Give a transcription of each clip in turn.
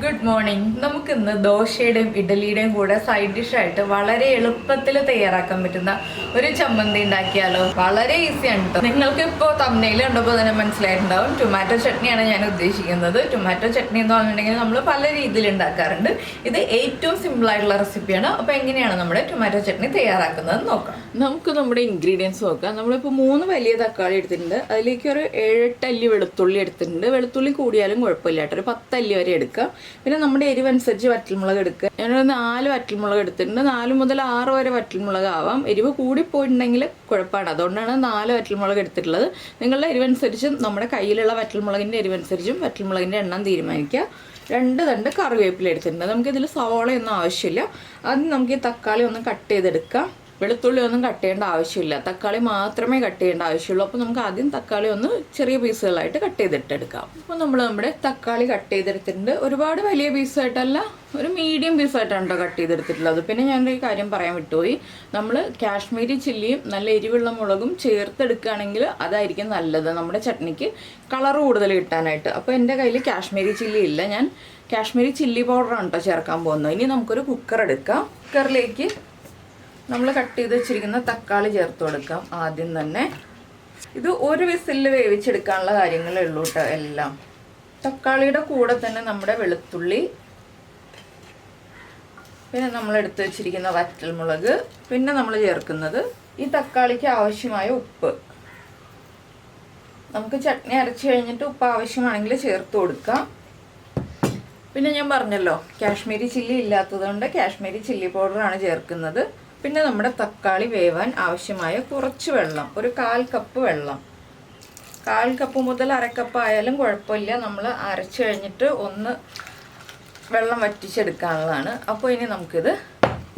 Good morning. നമുക്കിന്ന് ദോശയുടെയും ഇഡലിയുടെയും കൂടെ side ഡിഷായിട്ട് വളരെ എളുപ്പത്തിൽ തയ്യാറാക്കാൻ പറ്റുന്ന ഒരു ചമ്മന്തി ഉണ്ടാക്കിയാലോ. വളരെ ഈസിയാണ് കേട്ടോ. നിങ്ങൾക്ക് ഇപ്പോൾ തമ്മനയിൽ കണ്ടപ്പോൾ തന്നെ മനസ്സിലായിട്ടുണ്ടാവും ടൊമാറ്റോ ചട്നിയാണ് ഞാൻ ഉദ്ദേശിക്കുന്നത്. ടൊമാറ്റോ ചട്നി എന്ന് പറഞ്ഞിട്ടുണ്ടെങ്കിൽ നമ്മൾ പല രീതിയിൽ ഉണ്ടാക്കാറുണ്ട്. ഇത് ഏറ്റവും സിമ്പിൾ ആയിട്ടുള്ള റെസിപ്പിയാണ്. അപ്പോൾ എങ്ങനെയാണ് നമ്മുടെ ടൊമാറ്റോ ചട്നി തയ്യാറാക്കുന്നത് നോക്കാം. നമുക്ക് നമ്മുടെ ഇൻഗ്രീഡിയൻസ് നോക്കാം. നമ്മളിപ്പോൾ 3 വലിയ തക്കാളി എടുത്തിട്ടുണ്ട്. അതിലേക്ക് ഒരു 7-8 അല്ലി വെളുത്തുള്ളി എടുത്തിട്ടുണ്ട്. വെളുത്തുള്ളി കൂടിയാലും കുഴപ്പമില്ല കേട്ടോ. ഒരു 10 അല്ലി വരെ എടുക്കുക. പിന്നെ നമ്മുടെ എരിവനുസരിച്ച് വറ്റൽമുളക് എടുക്കുക. ഞാനൊരു 4 വറ്റൽമുളക് എടുത്തിട്ടുണ്ട്. 4 മുതൽ 6 വരെ വറ്റൽമുളക് ആവാം. എരിവ് കൂടിപ്പോയിട്ടുണ്ടെങ്കിൽ കുഴപ്പമാണ്. അതുകൊണ്ടാണ് 4 വറ്റൽമുളക് എടുത്തിട്ടുള്ളത്. നിങ്ങളുടെ എരിവനുസരിച്ചും നമ്മുടെ കയ്യിലുള്ള വറ്റൽമുളകിൻ്റെ എരിവനുസരിച്ചും വറ്റൽമുളകിൻ്റെ എണ്ണം തീരുമാനിക്കുക. 2 തണ്ട് കറിവേപ്പില എടുത്തിട്ടുണ്ട്. നമുക്കിതിൽ സവോളയൊന്നും ആവശ്യമില്ല. ആദ്യം നമുക്ക് ഈ തക്കാളി ഒന്ന് കട്ട് ചെയ്തെടുക്കാം. വെളുത്തുള്ളി ഒന്നും കട്ട് ചെയ്യേണ്ട ആവശ്യമില്ല. തക്കാളി മാത്രമേ കട്ട് ചെയ്യേണ്ട ആവശ്യമുള്ളൂ. അപ്പോൾ നമുക്ക് ആദ്യം തക്കാളി ഒന്ന് ചെറിയ പീസുകളായിട്ട് കട്ട് ചെയ്തിട്ടെടുക്കാം. അപ്പോൾ നമ്മുടെ തക്കാളി കട്ട് ചെയ്തെടുത്തിട്ടുണ്ട്. ഒരുപാട് വലിയ പീസായിട്ടല്ല, ഒരു മീഡിയം പീസായിട്ടാണ് കേട്ടോ കട്ട് ചെയ്തെടുത്തിട്ടുള്ളത്. പിന്നെ ഞാനൊരു കാര്യം പറയാൻ വിട്ടുപോയി. നമ്മൾ കാശ്മീരി ചില്ലിയും നല്ല എരിവുള്ള മുളകും ചേർത്തെടുക്കുകയാണെങ്കിൽ അതായിരിക്കും നല്ലത് നമ്മുടെ ചട്നിക്ക് കളർ കൂടുതൽ കിട്ടാനായിട്ട്. അപ്പോൾ എൻ്റെ കയ്യിൽ കാശ്മീരി ചില്ലി ഇല്ല. ഞാൻ കാശ്മീരി ചില്ലി പൗഡറാണ് കേട്ടോ ചേർക്കാൻ പോകുന്നത്. ഇനി നമുക്കൊരു കുക്കർ എടുക്കാം. കുക്കറിലേക്ക് നമ്മൾ കട്ട് ചെയ്ത് വെച്ചിരിക്കുന്ന തക്കാളി ചേർത്ത് കൊടുക്കാം. ആദ്യം തന്നെ ഇത് ഒരു വിസിലിൽ വേവിച്ചെടുക്കാനുള്ള കാര്യങ്ങളേ ഉള്ളൂ കേട്ടോ എല്ലാം. തക്കാളിയുടെ കൂടെ തന്നെ നമ്മുടെ വെളുത്തുള്ളി, പിന്നെ നമ്മൾ എടുത്ത് വെച്ചിരിക്കുന്ന വറ്റൽമുളക്, പിന്നെ നമ്മൾ ചേർക്കുന്നത് ഈ തക്കാളിക്ക് ആവശ്യമായ ഉപ്പ്. നമുക്ക് ചട്നി അരച്ച് കഴിഞ്ഞിട്ട് ഉപ്പ് ആവശ്യമാണെങ്കിൽ ചേർത്ത് കൊടുക്കാം. പിന്നെ ഞാൻ പറഞ്ഞല്ലോ കാശ്മീരി ചില്ലി ഇല്ലാത്തതുകൊണ്ട് കാശ്മീരി ചില്ലി പൗഡറാണ് ചേർക്കുന്നത്. പിന്നെ നമ്മുടെ തക്കാളി വേവാൻ ആവശ്യമായ കുറച്ച് വെള്ളം, ഒരു 1/4 കപ്പ് വെള്ളം. 1/4 കപ്പ് മുതൽ 1/2 കപ്പ് ആയാലും കുഴപ്പമില്ല. നമ്മൾ അരച്ച് കഴിഞ്ഞിട്ട് ഒന്ന് വെള്ളം വറ്റിച്ചെടുക്കാനുള്ളതാണ്. അപ്പോൾ ഇനി നമുക്കിത്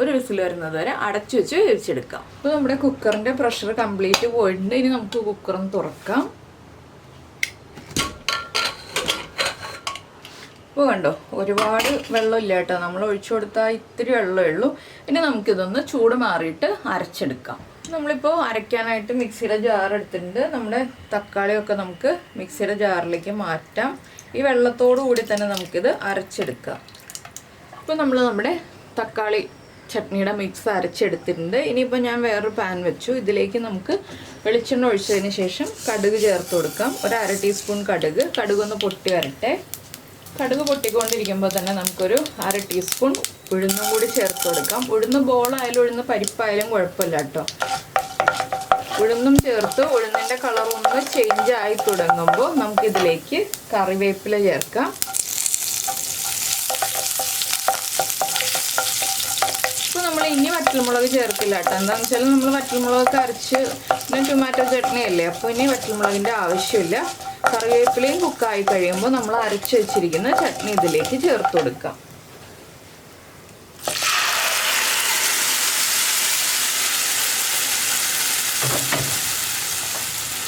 ഒരു വിസിൽ വരുന്നത് വരെ അടച്ചു വെച്ച് വേവിച്ചെടുക്കാം. അപ്പോൾ നമ്മുടെ കുക്കറിൻ്റെ പ്രഷർ കംപ്ലീറ്റ് പോയിട്ടുണ്ട്. ഇനി നമുക്ക് കുക്കറൊന്ന് തുറക്കാം. ഇപ്പോൾ കണ്ടോ, ഒരുപാട് വെള്ളമില്ല കേട്ടോ. നമ്മൾ ഒഴിച്ചു കൊടുത്താൽ ഇത്തിരി വെള്ളമേ ഉള്ളൂ. ഇനി നമുക്കിതൊന്ന് ചൂട് മാറിയിട്ട് അരച്ചെടുക്കാം. നമ്മളിപ്പോൾ അരയ്ക്കാനായിട്ട് മിക്സിയുടെ ജാർ എടുത്തിട്ടുണ്ട്. നമ്മുടെ തക്കാളിയൊക്കെ നമുക്ക് മിക്സിയുടെ ജാറിലേക്ക് മാറ്റാം. ഈ വെള്ളത്തോടു കൂടി തന്നെ നമുക്കിത് അരച്ചെടുക്കാം. ഇപ്പോൾ നമ്മുടെ തക്കാളി ചട്നിയുടെ മിക്സ് അരച്ചെടുത്തിട്ടുണ്ട്. ഇനിയിപ്പോൾ ഞാൻ വേറൊരു പാൻ വെച്ചു. ഇതിലേക്ക് നമുക്ക് വെളിച്ചെണ്ണ ഒഴിച്ചതിന് ശേഷം കടുക് ചേർത്ത് കൊടുക്കാം. ഒരു 1/2 ടീസ്പൂൺ കടുകൊന്ന് പൊട്ടി വരട്ടെ. കടുക് പൊട്ടിക്കൊണ്ടിരിക്കുമ്പോൾ തന്നെ നമുക്കൊരു 1/2 ടീസ്പൂൺ ഉഴുന്നും കൂടി ചേർത്ത് കൊടുക്കാം. ഉഴുന്ന് ബോളായാലും ഉഴുന്ന് പരിപ്പായാലും കുഴപ്പമില്ല കേട്ടോ. ഉഴുന്നും ചേർത്ത് ഉഴുന്നിൻ്റെ കളറൊന്ന് ചേഞ്ച് ആയി തുടങ്ങുമ്പോൾ നമുക്കിതിലേക്ക് കറിവേപ്പില ചേർക്കാം. ഇപ്പോൾ നമ്മൾ ഇനി വറ്റൽമുളക് ചേർക്കില്ല കേട്ടോ. എന്താണെന്ന് വെച്ചാൽ നമ്മൾ വറ്റൽമുളകൊക്കെ അരച്ച് പിന്നെ ടൊമാറ്റോ ചട്നി അല്ലേ, അപ്പോൾ ഇനി വറ്റൽമുളകിൻ്റെ ആവശ്യമില്ല. കറിവേപ്പിലയും കുക്കായി കഴിയുമ്പോൾ നമ്മൾ അരച്ച് വെച്ചിരിക്കുന്ന ചട്നി ഇതിലേക്ക് ചേർത്ത് കൊടുക്കാം.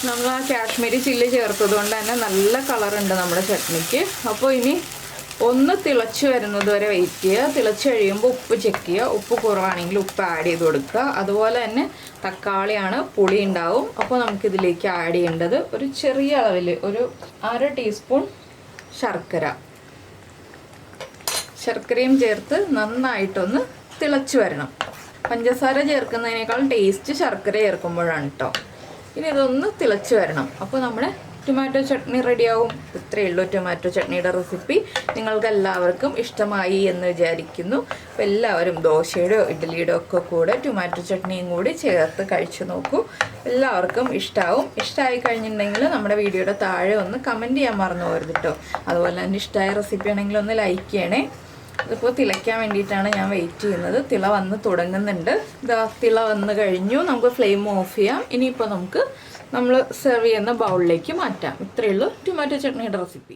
നമ്മൾ ആ കാശ്മീരി ചില്ലി ചേർത്തത് കൊണ്ട് തന്നെ നല്ല കളറുണ്ട് നമ്മുടെ ചട്നിക്ക്. അപ്പോൾ ഇനി ഒന്ന് തിളച്ച് വരുന്നത് വരെ വെയിറ്റ് ചെയ്യുക. തിളച്ച് കഴിയുമ്പോൾ ഉപ്പ് ചെക്ക് ചെയ്യുക. ഉപ്പ് കുറവാണെങ്കിൽ ഉപ്പ് ആഡ് ചെയ്ത് കൊടുക്കുക. അതുപോലെ തന്നെ തക്കാളിയാണ്, പുളി ഉണ്ടാവും. അപ്പോൾ നമുക്കിതിലേക്ക് ആഡ് ചെയ്യേണ്ടത് ഒരു ചെറിയ അളവിൽ ഒരു 1/2 ടീസ്പൂൺ ശർക്കരയും ചേർത്ത് നന്നായിട്ടൊന്ന് തിളച്ച് വരണം. പഞ്ചസാര ചേർക്കുന്നതിനേക്കാൾ ടേസ്റ്റ് ശർക്കര ചേർക്കുമ്പോഴാണ് കേട്ടോ. ഇനി ഇതൊന്ന് തിളച്ച് വരണം. അപ്പോൾ നമ്മുടെ ടൊമാറ്റോ ചട്നി റെഡിയാവും. ഇത്രയേ ഉള്ളൂ ടൊമാറ്റോ ചട്നിയുടെ റെസിപ്പി. നിങ്ങൾക്ക് എല്ലാവർക്കും ഇഷ്ടമായി എന്ന് വിചാരിക്കുന്നു. അപ്പോൾ എല്ലാവരും ദോശയുടെയോ ഇഡ്ഡലിയുടെയോ ഒക്കെ കൂടെ ടൊമാറ്റോ ചട്നിയും കൂടി ചേർത്ത് കഴിച്ചു നോക്കൂ. എല്ലാവർക്കും ഇഷ്ടമാവും. ഇഷ്ടമായി കഴിഞ്ഞിട്ടുണ്ടെങ്കിൽ നമ്മുടെ വീഡിയോയുടെ താഴെ ഒന്ന് കമൻറ്റ് ചെയ്യാൻ മറന്നു പോകരുത് കേട്ടോ. അതുപോലെ തന്നെ ഇഷ്ടമായ റെസിപ്പി ആണെങ്കിൽ ഒന്ന് ലൈക്ക് ചെയ്യണേ. ഇതിപ്പോൾ തിളയ്ക്കാൻ വേണ്ടിയിട്ടാണ് ഞാൻ വെയിറ്റ് ചെയ്യുന്നത്. തിള വന്ന് തുടങ്ങുന്നുണ്ട്. ഇതാ തിള വന്ന് കഴിഞ്ഞു. നമുക്ക് ഫ്ലെയിം ഓഫ് ചെയ്യാം. ഇനിയിപ്പോൾ നമുക്ക് നമ്മൾ സെർവ് ചെയ്യുന്ന ബൗളിലേക്ക് മാറ്റാം. ഇത്രയേ ഉള്ളൂ ടൊമാറ്റോ ചട്നിയുടെ റെസിപ്പി.